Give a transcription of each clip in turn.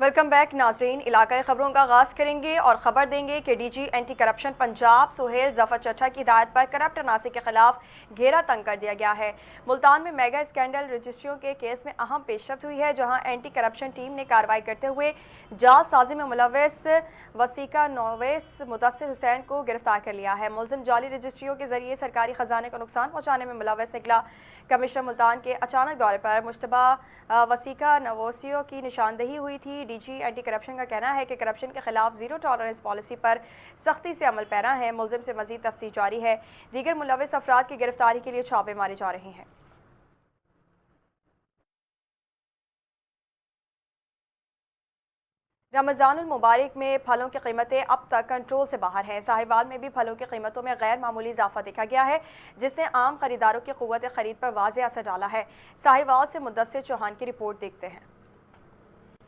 Welcome back नाजरीन। इलाकाई खबरों का आगाज करेंगे और खबर देंगे कि DG anti corruption Punjab Suhail Zafar Chattha की हिदायत पर करप्ट अनासी के खिलाफ घेरा तंग कर दिया गया है। मुल्तान में मेगा स्कैंडल रजिस्ट्रियों के केस में अहम पेशरफ्त हुई है, जहां एंटी करप्शन टीम ने कार्रवाई करते हुए जालसाजी में मुलविस वसीका नोवेस मुदस्सिर हुसैन को गिरफ्तार कर लिया है। मुलजिम जाली रजिस्ट्रियों के जरिए सरकारी खजाने को नुकसान पहुंचाने में मुलविस निकला। कमिश्नर मुल्तान के अचानक दौरे पर मुश्तबा वसीका नवोसियो की निशानदेही हुई थी। डीजी एंटी करप्शन का कहना है कि करप्शन के खिलाफ जीरो टॉलरेंस पॉलिसी पर सख्ती से अमल पैरा है। मुलजिम से मजीद तफ्तीश जारी है। दीगर मुलविस अफराद की गिरफ्तारी के लिए छापे मारे जा रहे हैं। रमज़ानुल मुबारक में फलों की कीमतें अब तक कंट्रोल से बाहर हैं। साहिवाल में भी फलों की कीमतों में गैर मामूली इजाफा देखा गया है, जिसने आम खरीदारों की क़ुव्वत खरीद पर वाज़ेह असर डाला है। साहिवाल से मुद्दस्सिर चौहान की रिपोर्ट देखते हैं।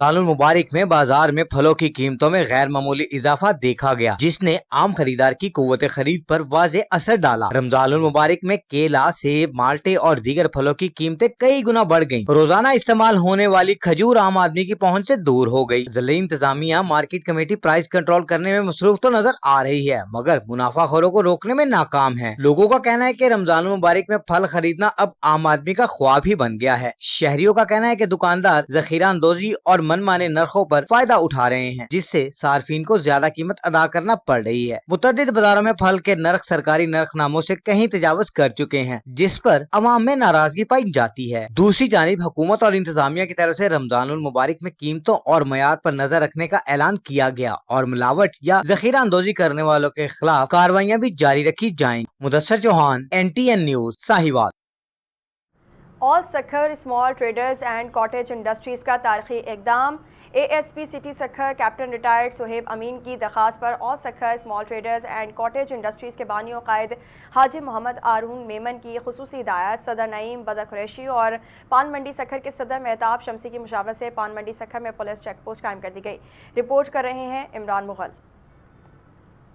रमज़ानुल मुबारक में बाजार में फलों की कीमतों में गैर मामूली इजाफा देखा गया, जिसने आम खरीदार की कुव्वत खरीद पर वाज़ेह असर डाला। रमज़ानुल मुबारक में केला, सेब, माल्टे और दीगर फलों की कीमतें कई गुना बढ़ गईं। रोजाना इस्तेमाल होने वाली खजूर आम आदमी की पहुंच से दूर हो गई। जिला इंतजामिया मार्केट कमेटी प्राइस कंट्रोल करने में मसरूफ तो नजर आ रही है, मगर मुनाफाखोरों को रोकने में नाकाम है। लोगों का कहना है कि रमज़ानुल मुबारक में फल खरीदना अब आम आदमी का ख्वाब ही बन गया है। शहरियों का कहना है कि दुकानदार जखीरा अंदोजी और मनमाने नरखों पर फायदा उठा रहे हैं, जिससे सार्फिन को ज्यादा कीमत अदा करना पड़ रही है। मुतअद्दिद बाजारों में फल के नर्ख सरकारी नर्खनामों से कहीं तजावुज कर चुके हैं, जिस पर अवाम में नाराजगी पाई जाती है। दूसरी जानिब हुकूमत और इंतजामिया की तरफ से रमजानुल मुबारक में कीमतों और मयार पर नजर रखने का ऐलान किया गया और मिलावट या जखीरा अंदोजी करने वालों के खिलाफ कार्रवाइयाँ भी जारी रखी जाएंगी। Mudassir Chauhan, NTN news, Sahiwal. All Sukkur small traders and cottage industries का तारीखी इकदाम। ASP city Sukkur captain retired Suhaib Amin की दरखास्त पर all Sukkur small traders and cottage industries के बानी और कायद हाजी मोहम्मद आरून मेमन की खुसूसी हिदायत सदर नईम बदर कुरैशी और पान मंडी सखर के सदर मेहताब शमसी की मुशावरत से पान मंडी सखर में पुलिस चेक पोस्ट कायम कर दी गई। रिपोर्ट कर रहे हैं इमरान मुगल।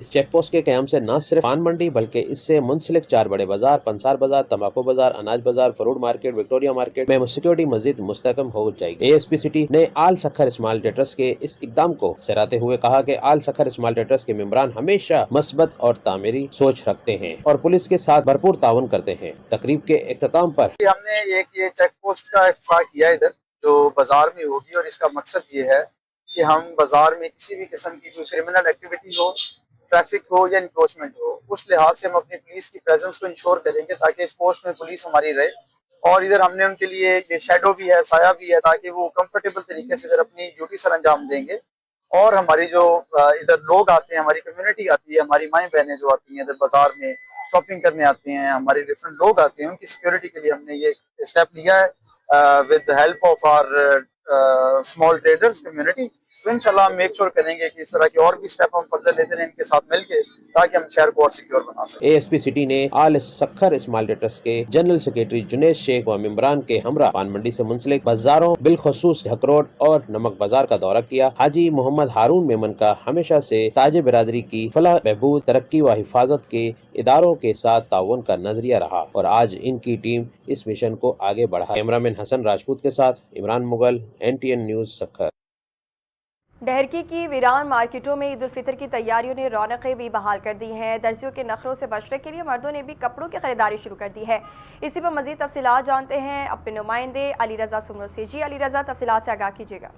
इस चेक पोस्ट के क्याम से न सिर्फ पान मंडी बल्कि इससे मुंसलिक 4 बड़े बाजार, पंसार बाजार, तंबाकू बाजार, अनाज बाजार, फ्रूट मार्केट, विक्टोरिया मार्केट में सिक्योरिटी मजीद मुस्तकम हो जाएगी। ASP सिटी ने आल सखर स्मॉल ट्रेडर्स के इस इकदाम को सराहते हुए कहा कि आल सखर स्मॉल ट्रेडर्स के मेंबरान हमेशा मस्बत और तामीरी सोच रखते हैं और पुलिस के साथ भरपूर ताउन करते हैं। तकरीब के इख्तिताम पर हमने ये चेक पोस्ट का इफ्तिताह किया इधर जो बाजार में होगी, और इसका मकसद ये है कि हम बाजार में किसी भी किस्म की कोई क्रिमिनल एक्टिविटी हो, ट्रैफिक हो या इंक्रोचमेंट हो, उस लिहाज से हम अपनी पुलिस की प्रेजेंस को इंश्योर करेंगे ताकि इस पोस्ट में पुलिस हमारी रहे। और इधर हमने उनके लिए ये शेडो भी है, साया भी है, ताकि वो कंफर्टेबल तरीके से इधर अपनी ड्यूटी सर अंजाम देंगे। और हमारी जो इधर लोग आते हैं, हमारी कम्युनिटी आती है, हमारी माएँ बहनें जो आती हैं इधर बाजार में शॉपिंग करने आते हैं, हमारे डिफरेंट लोग आते हैं, उनकी सिक्योरिटी के लिए हमने ये स्टेप लिया है with the help of our small traders community. तो इंशाल्लाह हम मेक श्योर करेंगे कि इस तरह के और भी स्टेप हम फर्दर लेते रहें इनके साथ मिलके, ताकि हम शहर को और सिक्योर बना सकें। ASP सिटी ने आल सखर स्मॉल ट्रेडर्स के जनरल सेक्रेटरी जुनैद शेख व मेंबरान के हमरा पान मंडी से मुंसलिक बाजारों बिलखसूस ढकरोट और नमक बाजार का दौरा किया। हाजी मोहम्मद हारून मेमन का हमेशा से ताजे बिरादरी की फलाह बहबूद, तरक्की व हिफाजत के इदारों के साथ ताउन का नजरिया रहा और आज इनकी टीम इस मिशन को आगे बढ़ा। कैमरामैन हसन राजपूत के साथ इमरान मुगल, NTN न्यूज, सखर। डहरकी की वीरान मार्केटों में ईद उल फितर की तैयारियों ने रौनकें भी बहाल कर दी हैं। दर्जियों के नखरों से बचने के लिए मर्दों ने भी कपड़ों की खरीदारी शुरू कर दी है। इसी पर मजीद तफसीलात जानते हैं अपने नुमाइंदे अली रजा सुमरो से। जी अली रजा, तफसीलात से आगाह कीजिएगा।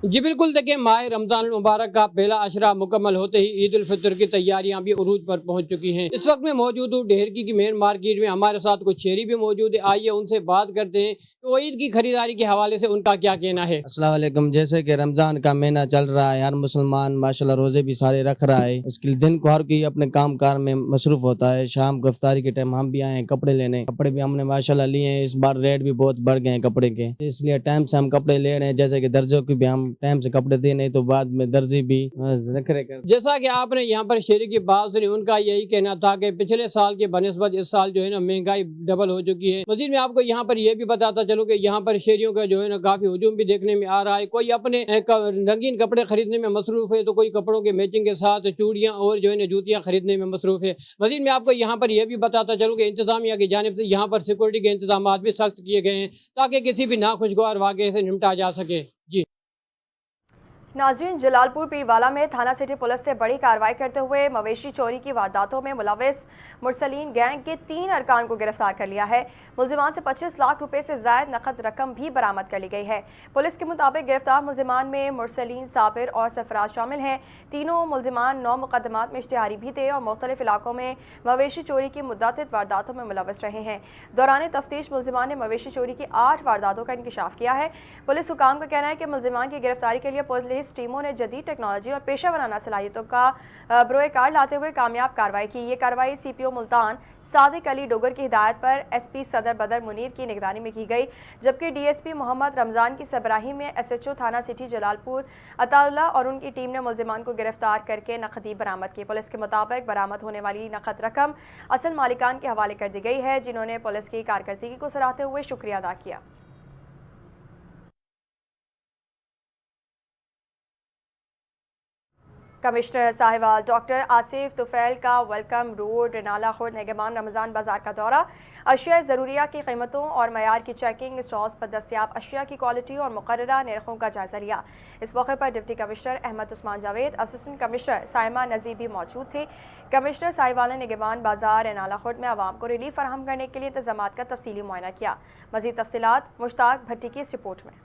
जी बिल्कुल, देखिए माह रमज़ान मुबारक का पहला अशरा मुकम्मल होते ही ईद उल फितर की तैयारियां भी उरूज पर पहुंच चुकी हैं। इस वक्त में मौजूद हूँ डहरकी की मेन मार्केट में। हमारे साथ कुछ शहरी भी मौजूद है, आइए उनसे बात करते हैं तो ईद की खरीदारी के हवाले से उनका क्या कहना है। अस्सलाम वालेकुम। जैसे कि रमज़ान का महीना चल रहा है, हर मुसलमान माशाल्लाह रोजे भी सारे रख रहा है। इसके दिन को हर कोई अपने काम कार में मसरूफ होता है। शाम को इफ्तारी के टाइम हम भी आए हैं कपड़े लेने। कपड़े भी हमने माशाल्लाह लिए हैं। इस बार रेट भी बहुत बढ़ गए हैं कपड़े के, इसलिए टाइम से हम कपड़े ले रहे हैं। जैसे कि दर्जियों की भी हम टाइम से कपड़े दे, नहीं तो बाद में दर्जी भी नखरे कर। जैसा कि आपने यहाँ पर शहरी की बात सुनी, उनका यही कहना था कि पिछले साल के बनिस्बत इस साल जो है ना महंगाई डबल हो चुकी है। मजीद में आपको यहाँ पर यह भी बताता चलो कि यहाँ पर शहरियों का जो है ना काफी हुजूम भी देखने में आ रहा है। कोई अपने रंगीन कपड़े खरीदने में मसरूफ है तो कोई कपड़ों के मैचिंग के साथ चूड़ियाँ और जो है ना जूतियाँ खरीदने में मसरूफ है। मजीद में आपको यहाँ पर यह भी बताता चलूँ कि इंतजामिया की जानिब से यहाँ पर सिक्योरिटी के इंतजाम भी सख्त किए गए हैं ताकि किसी भी नाखुशगवार वाक़े से निपटा जा सके। जी। नाज़रीन, जलालपुर पीरवाला में थाना सिटी पुलिस ने बड़ी कार्रवाई करते हुए मवेशी चोरी की वारदातों में मुलविस मुरसलीन गैंग के 3 अरकान को गिरफ्तार कर लिया है। मुलजिमान से 25 लाख रुपए से ज़ायद नकद रकम भी बरामद कर ली गई है। पुलिस के मुताबिक गिरफ्तार मुलजिमान में मुरसलीन, साबिर और सरफराज शामिल हैं। तीनों मुलजिमान 9 मुकदमात में इश्तिहारी भी थे और मुख्तलिफ इलाकों में मवेशी चोरी की मुतअद्दिद वारदातों में मुलविस रहे हैं। दौरान तफ्तीश मुलजिमान ने मवेशी चोरी की 8 वारदातों का इंकशाफ किया है। पुलिस हुकाम का कहना है कि मुलजिमान की गिरफ्तारी के लिए पुलिस टीमों ने जदीद टेक्नोलॉजी और पेशा वराना सलाहियतों का बरोए कार लाते हुए कामयाब कार्रवाई की। ये कार्रवाई CPO मुल्तान सादिक अली डोगर की हिदायत पर SP सदर बदर मुनीर की निगरानी में की गई, जबकि DSP मोहम्मद रमज़ान की सरबराही में SHO थाना सिटी जलालपुर अताउल्लाह और उनकी टीम ने मुलजिमान को गिरफ्तार करके नकदी बरामद की। पुलिस के मुताबिक बरामद होने वाली नकद रकम असल मालिकान के हवाले कर दी गई है, जिन्होंने पुलिस की कारकर्दगी को सराहते हुए शुक्रिया अदा किया। कमिश्नर साहिवाल डॉक्टर आसिफ तुफैल का वेलकम रोड नाला खुर्द निगमान रमज़ान बाजार का दौरा, अशिया ज़रूरिया की कीमतों और मयार की चेकिंग, स्टॉल्स पर दस्तियाब अशिया की क्वालिटी और मुकर्ररा नरखों का जायजा लिया। इस मौके पर deputy commissioner Ahmed Usman Javed, assistant commissioner Saima Nazir भी मौजूद थे। कमिश्नर साहिवाल ने निगमान बाजार नाला खुर्द में आवाम को रिलीफ फराहम करने के लिए इंतजामात का तफसीली मुआयना किया। मज़ीद तफसीलात मुश्ताक भट्टी की इस रिपोर्ट में।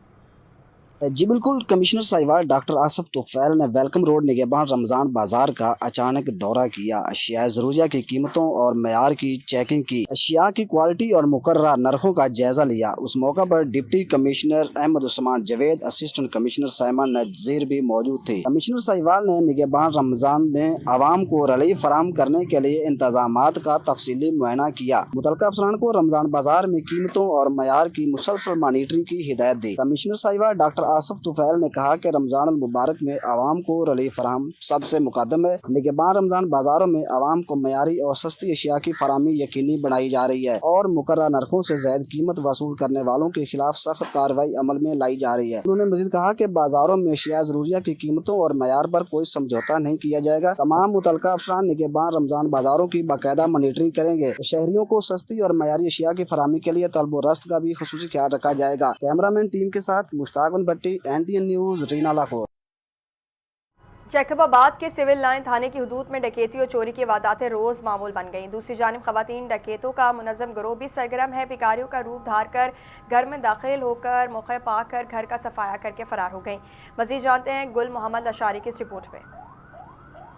जी बिल्कुल, कमिश्नर साहिवाल डॉक्टर आसिफ तुफैल ने वेलकम रोड निगहबान रमज़ान बाजार का अचानक दौरा किया। अशिया ज़रूरिया की कीमतों और मयार की चेकिंग की, अशिया की क्वालिटी और मुकर्ररा नरखों का जायजा लिया। उस मौका पर deputy commissioner Ahmed Usman Javed, assistant commissioner Saima Nazir भी मौजूद थे। कमिश्नर साहिवाल ने निगहबान रमज़ान में आवाम को रिलीफ फराहम करने के लिए इंतजामात का तफसीली मुआयना किया। मुतल्लिक़ अफसरान को रमज़ान बाजार में कीमतों और मयार की मुसलसल मॉनिटरिंग की हिदायत दी। कमिश्नर साहिवाल डॉक्टर आसिफ तुफैल ने कहा कि रमजान मुबारक में आवाम को रिलीफ फराहम सबसे मुकद्दम है। निगहबान रमजान बाजारों में आवाम को मयारी और सस्ती अशिया की फराहमी यकीनी बनाई जा रही है और मुकर्रर नरखों से ज़ायद कीमत वसूल करने वालों के खिलाफ सख्त कार्रवाई अमल में लाई जा रही है। उन्होंने मज़ीद कहा कि बाजारों में अशिया ज़रूरिया की कीमतों और मयार पर कोई समझौता नहीं किया जाएगा। तमाम मुतल्लिक़ा अफसरान निगहबान रमजान बाजारों की बाकायदा मॉनिटरिंग करेंगे। शहरियों को सस्ती और मयारी अशिया की फराहमी के लिए तलब व रस्त का भी खुसूसी ख्याल रखा जाएगा। कैमरामैन टीम के साथ मुश्ताक भट्टी, NTN न्यूज़, रीना लाहौर। जैकबाबाद के सिविल लाइन थाने की हदूद में डकैती और चोरी की वारदातें रोज मामूल बन गईं। दूसरी जानिब खवातीन डकैतों का मुनज़्ज़म गिरोह भी सरगर्म है। भिखारियों का रूप धार कर घर में दाखिल होकर मौके पाकर घर का सफाया करके फरार हो गईं। मज़ीद जानते हैं गुल मोहम्मद अशारी की इस रिपोर्ट में।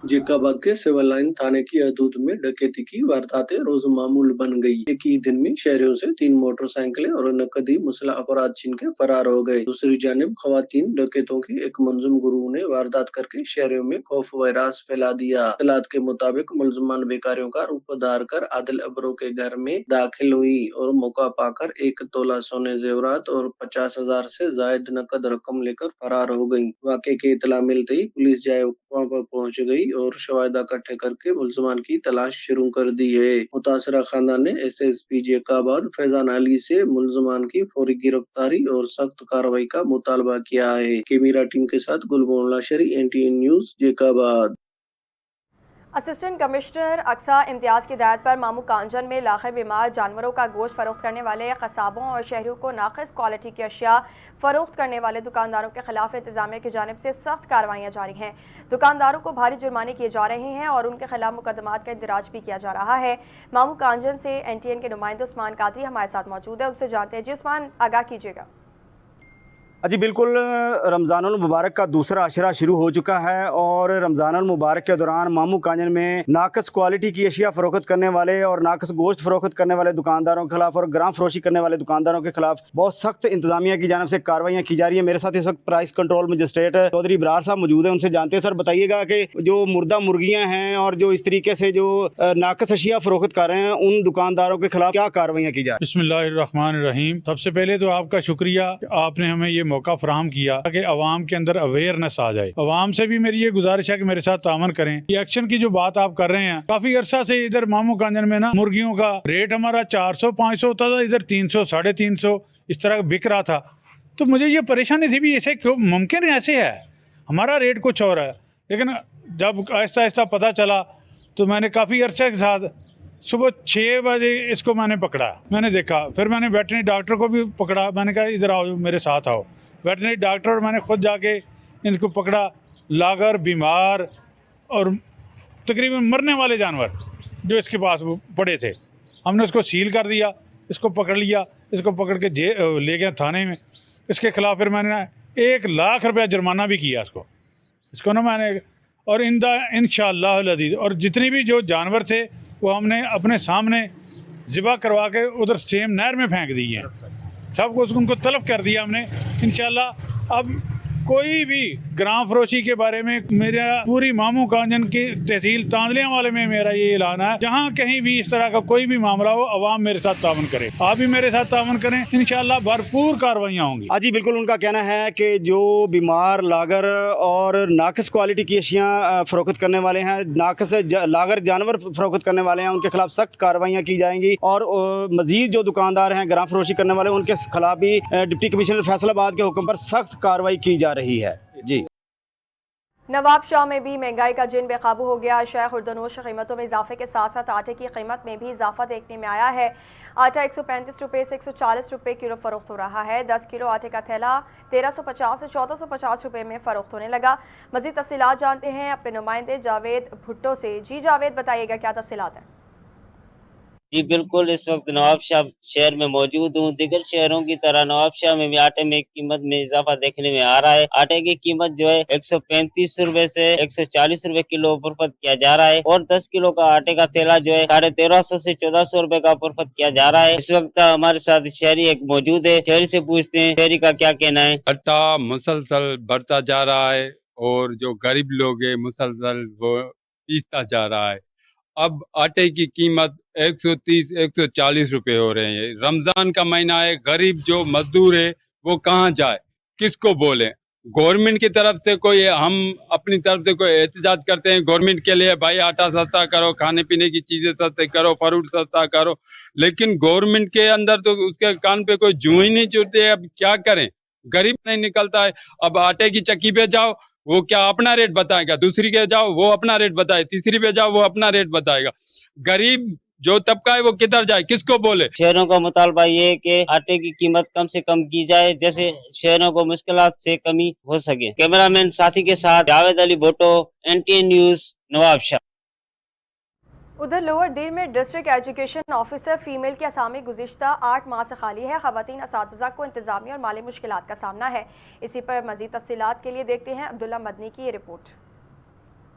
जैकबाबाद के सिविल लाइन थाने की हदूद में डकैती की वारदातें रोज मामूल बन गई। एक ही दिन में शहरियों से 3 मोटरसाइकिलें और नकदी मुसल्लह अफराद छीन के फरार हो गए। दूसरी जानिब खवातीन डकैतों की एक मंजूम गुरूह ने वारदात करके शहरियों में खौफ वैरास फैला दिया। इत्तलात के मुताबिक मुलजमान भिखारियों का रूप धार कर आदिल अबरो के घर में दाखिल हुई और मौका पाकर 1 तोला सोने जेवरात और 50,000 से जायद नकद रकम लेकर फरार हो गयी। वाक़े की इत्तला मिलते ही पुलिस जाए वहाँ पर पहुँच गई और शवाहिद इकट्ठे करके मुलजमान की तलाश शुरू कर दी है। मुतासरा खानदान ने SSP जैकबाबाद फैजान अली से मुलजमान की फौरी गिरफ्तारी और सख्त कार्रवाई का मुतालबा किया है। कैमरा टीम के साथ Gulmohan Lashari, NTN news, Jacobabad. Assistant commissioner Aqsa Imtiaz की हिदायत पर मामू कांजन में लाखों बीमार जानवरों का गोश्त फरोख्त करने वाले कसाबों और शहरियों को नाक़िस क्वालिटी की अशिया फरोख्त करने वाले दुकानदारों के खिलाफ इंतजामिया की जानिब से सख्त कार्रवाइयाँ जारी हैं। दुकानदारों को भारी जुर्माने किए जा रहे हैं और उनके खिलाफ मुकदमात का इंदराज भी किया जा रहा है। मामू कांजन से NTN के नुमाइंदे उस्मान कादरी हमारे साथ मौजूद है, उससे जानते हैं। जी उस्मान, आगाह कीजिएगा। जी बिल्कुल, रमज़ानुल मुबारक का दूसरा अशरा शुरू हो चुका है और रमज़ानुल मुबारक के दौरान मामू कांजन में नाकस क्वालिटी की अशिया फ़रोख्त करने वाले और नाकस गोश्त फ़रोख्त करने वाले दुकानदारों के खिलाफ और ग्राम फरोशी करने वाले दुकानदारों के खिलाफ बहुत सख्त इंतजामिया की जानिब से कार्रवाइयाँ की जा रही है। मेरे साथ इस वक्त price control magistrate Chaudhry Ibrar साहब मौजूद हैं, उनसे जानते हैं। सर बताइएगा कि जो मुर्दा मुर्गियाँ हैं और जो इस तरीके से जो नाकस अशिया फ़रोख्त कर रहे हैं उन दुकानदारों के खिलाफ क्या कार्रवाइयाँ की जा रही है? बिस्मिल्लाहिर्रहमानिर्रहीम। सबसे पहले तो आपका शुक्रिया, आपने हमें ये मौका फराहम किया कि अवाम के अंदर अवेयरनेस आ जाए। अवाम से भी मेरी ये गुजारिश है कि मेरे साथ तामन करें। ये एक्शन की जो बात आप कर रहे हैं, काफी अरसा से इधर मामू कांजन में ना मुर्गियों का रेट हमारा 400-500 होता था, इधर 300, 350 इस तरह बिक रहा था। तो मुझे ये परेशानी थी भी ऐसे क्यों मुमकिन ऐसे है, हमारा रेट कुछ और है। लेकिन जब आहिस्ता आहिस्ता पता चला तो मैंने काफ़ी अरसे के साथ सुबह 6 बजे इसको मैंने पकड़ा, मैंने देखा, फिर मैंने वेटरनरी डॉक्टर को भी पकड़ा, मैंने कहा इधर आओ, मेरे साथ आओ। वेटरनरी डॉक्टर और मैंने खुद जाके इनको पकड़ा, लागर, बीमार और तकरीबन मरने वाले जानवर जो इसके पास वो पड़े थे, हमने उसको सील कर दिया, इसको पकड़ लिया, इसको पकड़ के ले गया थाने में। इसके खिलाफ फिर मैंने 1 लाख रुपया जुर्माना भी किया इसको ना मैंने, और इंशाअल्लाह अज़ीज़, और जितने भी जो जानवर थे वो हमने अपने सामने ज़िबा करवा के उधर सेम नहर में फेंक दिए हैं, सब कुछ उनको तलब कर दिया हमने इंशाअल्लाह। अब कोई भी ग्राम फरोशी के बारे में मेरा पूरी मामू कांजन की तहसील तांदलियां वाले में मेरा ये ऐलान है, जहाँ कहीं भी इस तरह का कोई भी मामला हो, अवाम मेरे साथ तावन करे, आप भी मेरे साथ तावन करें, इंशाअल्लाह भरपूर कार्रवाइयाँ होंगी। जी बिल्कुल, उनका कहना है कि जो बीमार, लागर और नाकस क्वालिटी की अशिया फरोख्त करने वाले हैं, नाकस लागर जानवर फरोख्त करने वाले हैं, उनके खिलाफ सख्त कार्रवाइयाँ की जाएंगी, और मजीद जो दुकानदार हैं ग्राम फरोशी करने वाले, उनके खिलाफ भी डिप्टी कमिश्नर फैसलाबाद के हुक्म पर सख्त कार्रवाई की जा रही है। जी, नवाब शाह में भी महंगाई का जिन बेकाबू हो गया। शेख खुर्दनोश कीमतों में इजाफे के साथ साथ आटे की कीमत में भी इजाफा देखने में आया है। आटा 135 रुपये से 140 रुपये किलो फरोख्त हो रहा है। 10 किलो आटे का थैला 1350 से 1450 रुपये में फरोख्त होने लगा। मजीद तफसीलात जानते हैं अपने नुमाइंदे जावेद भुट्टो से। जी जावेद, बताइएगा क्या तफसीलात हैं? जी बिल्कुल, इस वक्त नवाबशाह शहर में मौजूद हूँ। दीगर शहरों की तरह नवाबशाह में भी आटे में कीमत में इजाफा देखने में आ रहा है। आटे की कीमत जो है 135 रुपए से 140 रुपए किलो फरोख्त किया जा रहा है, और 10 किलो का आटे का थैला जो है 1350 से 1400 रुपए का फरोख्त किया जा रहा है। इस वक्त हमारे साथ शहरी एक मौजूद है, शहरी से पूछते हैं शहरी का क्या कहना है। आटा मुसलसल बढ़ता जा रहा है, और जो गरीब लोग है मुसलसल वो पीसता जा रहा है। अब आटे की कीमत 130-140 रुपए हो रहे हैं। रमजान का महीना है, गरीब जो मजदूर है वो कहाँ जाए, किसको बोले? गवर्नमेंट की तरफ से कोई, हम अपनी तरफ से कोई एहतजाज करते हैं गवर्नमेंट के लिए, भाई आटा सस्ता करो, खाने पीने की चीजें सस्ते करो, फ्रूट सस्ता करो, लेकिन गवर्नमेंट के अंदर तो उसके कान पे कोई जूं ही नहीं चुटते। अब क्या करें, गरीब नहीं निकलता है। अब आटे की चक्की पे जाओ, वो क्या अपना रेट बताएगा, दूसरी के जाओ वो अपना रेट बताए, तीसरी पे जाओ वो अपना रेट बताएगा। गरीब जो तबका है वो किधर जाए, किसको बोले? शहरों का मुतालबा ये है कि आटे की कीमत कम से कम की जाए, जैसे शहरों को मुश्किलात से कमी हो सके। कैमरामैन साथी के साथ जावेद अली भुट्टो, NTN न्यूज, नवाबशाह। उधर लोअर दीर में डिस्ट्रिक्ट एजुकेशन ऑफिसर फीमेल की असामी गुज़िश्ता 8 माह से खाली है। ख़वातीन असातिज़ा को इंतज़ामी और माली मुश्किलात का सामना है। इसी पर मज़ीद तफसीलात के लिए देखते हैं अब्दुल्ला मदनी की ये रिपोर्ट।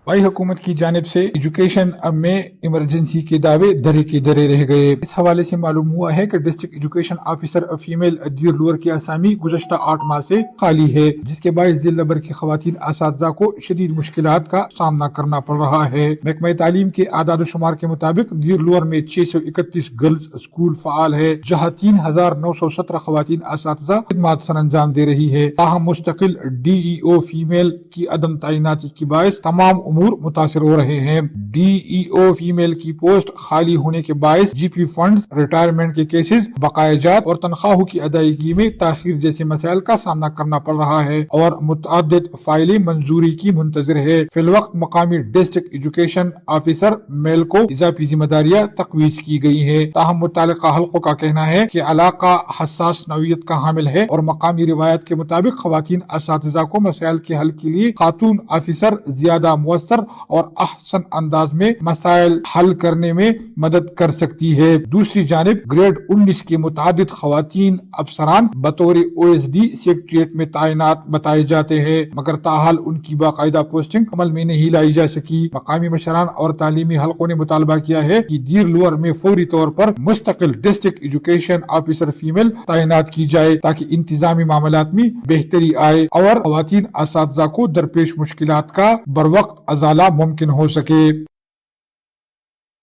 भाई हुकूमत की जानिब से एजुकेशन में इमरजेंसी के दावे दरे के दरे रह गए। इस हवाले से मालूम हुआ है कि डिस्ट्रिक्ट एजुकेशन ऑफिसर फीमेल दीर लोअर की असामी गुज़श्ता 8 माह से खाली है, जिसके बायस जिला भर की ख़वातीन असातिज़ा को शदीद मुश्किलात का सामना करना पड़ रहा है। महकमा तालीम के आदाद शुमार के मुताबिक दीर लोअर में 631 गर्ल्स स्कूल फ़ाल है, जहाँ 3917 ख़वातीन असातिज़ा खिदमात सर अंजाम दे रही है। ताहम मुस्तकिल DEO फीमेल की अदम तैनाती की बायस तमाम मुतासिर हो रहे हैं। DEO फीमेल की पोस्ट खाली होने के बायस GP फंड्स, रिटायरमेंट के केसेस, बकायाजात और तनख्वाहों की अदायगी में ताखीर जैसे मसाइल का सामना करना पड़ रहा है और मुतअद्दिद फाइलें मंजूरी की मुंतजर है। फिलवक्त मकामी डिस्ट्रिक्ट एजुकेशन ऑफिसर मेल को इजाफी जिम्मेदारियां तकवीज की गई है। ताहम मुतालिका हल्कों का कहना है कि इलाका हसास नौइयत का हामिल है और मकामी रिवायत के मुताबिक खवातीन असातिज़ा को मसाइल के हल के लिए खातून ऑफिसर ज्यादा मुअस्सर और अहसन अंदाज में मसाइल हल करने में मदद कर सकती है। दूसरी जानिब ग्रेड 19 के मुतादिद खवातीन अफसरान बतौर OSD सेक्रेटरिएट में तैनात बताए जाते हैं, मगर ताहाल उनकी बाकायदा पोस्टिंग अमल में नहीं लाई जा सकी। मकामी मशरान और तालीमी हल्कों ने मुतालबा किया है कि दीर लोअर में फौरी तौर पर मुस्तकिल डिस्ट्रिक्ट एजुकेशन ऑफिसर फीमेल तैनात की जाए ताकि इंतजामी मामलात में बेहतरी आए और खवातीन असातिज़ा को दरपेश मुश्किलात का बरवक्त अजाला मुमकिन हो सके।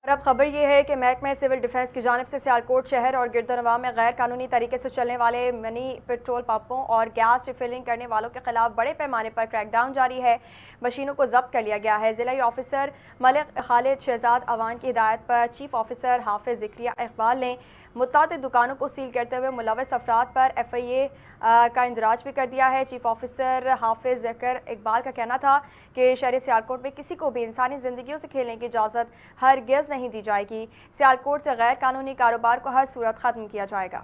और अब खबर ये है कि महकमा सिविल डिफेंस की जानिब से सियालकोट शहर और गिरदोनवा में गैर कानूनी तरीके से चलने वाले मिनी पेट्रोल पंपों और गैस रिफिलिंग करने वालों के खिलाफ बड़े पैमाने पर क्रैकडाउन जारी है। मशीनों को जब्त कर लिया गया है। जिला ऑफिसर मलिक खालिद शहजाद अवान की हिदायत पर चीफ ऑफिसर हाफिज ज़िक्रिया इकबाल ने मुतादिद दुकानों को सील करते हुए मुलविस अफराद पर FIA का इंदराज भी कर दिया है। चीफ ऑफिसर हाफिज ज़िक्र इकबाल का कहना था कि शहर सियालकोट में किसी को भी इंसानी ज़िंदगियों से खेलने की इजाज़त हरगिज़ नहीं दी जाएगी। सियालकोट से गैर कानूनी कारोबार को हर सूरत ख़त्म किया जाएगा।